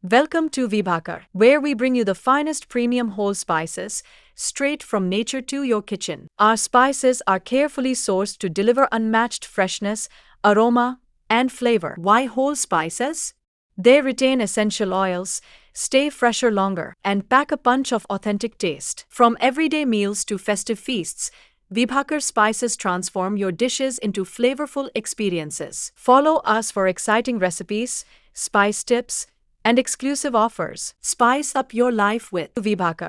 Welcome to Vibhakar, where we bring you the finest premium whole spices straight from nature to your kitchen. Our spices are carefully sourced to deliver unmatched freshness, aroma, and flavor. Why whole spices? They retain essential oils, stay fresher longer, and pack a punch of authentic taste. From everyday meals to festive feasts, Vibhakar spices transform your dishes into flavorful experiences. Follow us for exciting recipes, spice tips, and exclusive offers. Spice up your life with Vibhakar.